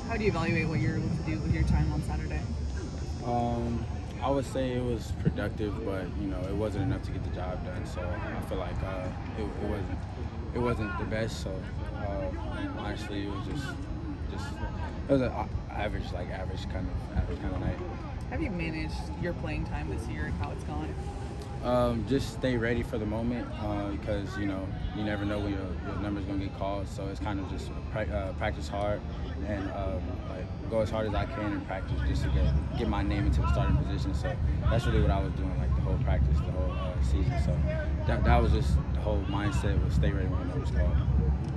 How do you evaluate what you're able to do with your time on Saturday? I would say it was productive, but it wasn't enough to get the job done. So I feel like it wasn't the best. So honestly, it was just it was an average kind of night. Have you managed your playing time this year and how it's gone? Just stay ready for the moment because you never know when your number's gonna get called. So it's kind of just practice hard and go as hard as I can in practice just to get my name into the starting position. So that's really what I was doing, like the whole practice, the whole season. So that was just the whole mindset was stay ready when the number's called.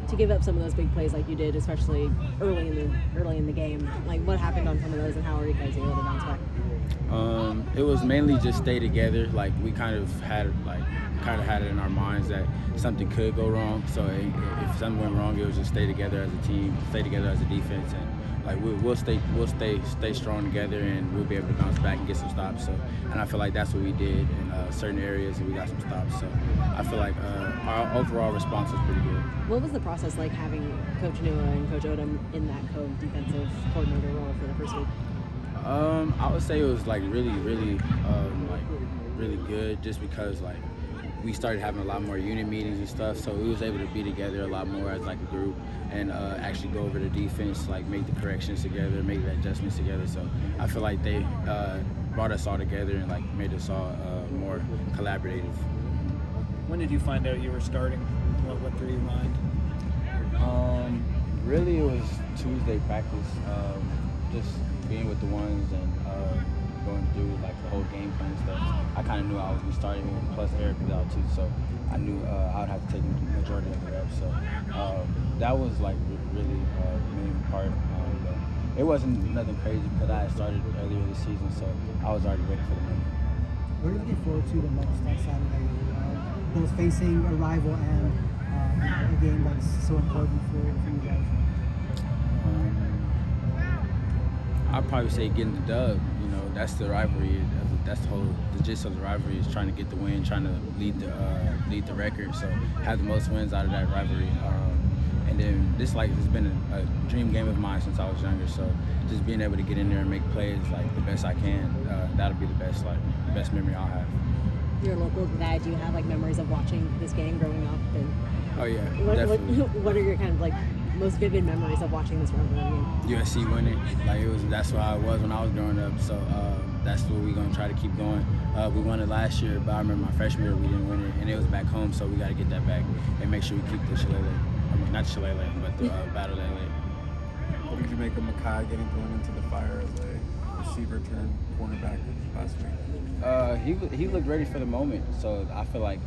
To give up some of those big plays like you did, especially early in the game, like what happened on some of those and how are you guys able to bounce back? It was mainly just stay together. Like we kind of had it in our minds that something could go wrong. So if something went wrong, it was just stay together as a team, stay together as a defense, and we'll stay strong together, and we'll be able to bounce back and get some stops. So, and I feel like that's what we did in certain areas, and we got some stops. So, I feel like our overall response was pretty good. What was the process like having Coach Nua and Coach Odom in that co-defensive coordinator role for the first week? I would say it was really good, just because we started having a lot more unit meetings and stuff, so we was able to be together a lot more as a group and actually go over the defense, make the corrections together, make the adjustments together. So I feel like they brought us all together and made us all more collaborative. When did you find out you were starting? What went through your mind? Really, it was Tuesday practice. Just being with the ones and going through the whole game plan stuff. I kind of knew I would be starting, plus Eric was out too, so I knew I would have to take the majority of the reps. So that was really the main part. But it wasn't nothing crazy because I had started earlier this season, so I was already ready for the moment. What are you looking forward to the most on Saturday? Both facing a rival and a game that's so important for you guys. I'd probably say getting the dub. That's the rivalry. That's the gist of the rivalry is trying to get the win, trying to lead the record. So have the most wins out of that rivalry. And then this has been a dream game of mine since I was younger. So just being able to get in there and make plays the best I can, that'll be the best memory I'll have. You're a local guy. Do you have memories of watching this game growing up? And oh yeah, definitely. What are your kind of most vivid memories of watching this rivalry game? USC winning, that's what I was when I was growing up. So that's what we're gonna try to keep going. We won it last year, but I remember my freshman year we didn't win it, and it was back home. So we got to get that back and make sure we keep the shillelagh. I mean, not the shillelagh, but the battle lele. What did you make of Makai getting thrown into the fire as a receiver turned cornerback last week? He looked ready for the moment. So I feel like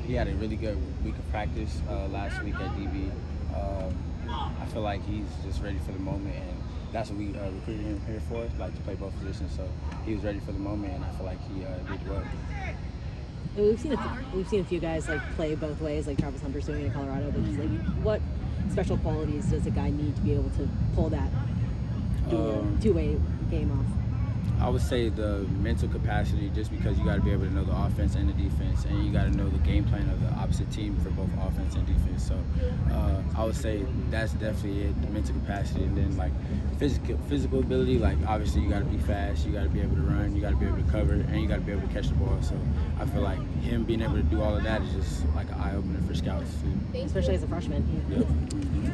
he had a really good week of practice last week at DB. I feel like he's just ready for the moment, and that's what we recruited him here for, to play both positions. So he was ready for the moment, and I feel like he did well. We've seen a few guys play both ways, like Travis Hunter's doing it in Colorado. But just what special qualities does a guy need to be able to pull that two-way game off? I would say the mental capacity, just because you got to be able to know the offense and the defense, and you got to know the game plan of the opposite team for both offense and defense. So I would say that's definitely it, the mental capacity, and then physical ability. Obviously you got to be fast, you got to be able to run, you got to be able to cover, and you got to be able to catch the ball. So I feel like him being able to do all of that is just an eye opener for scouts too. Especially as a freshman. Yeah.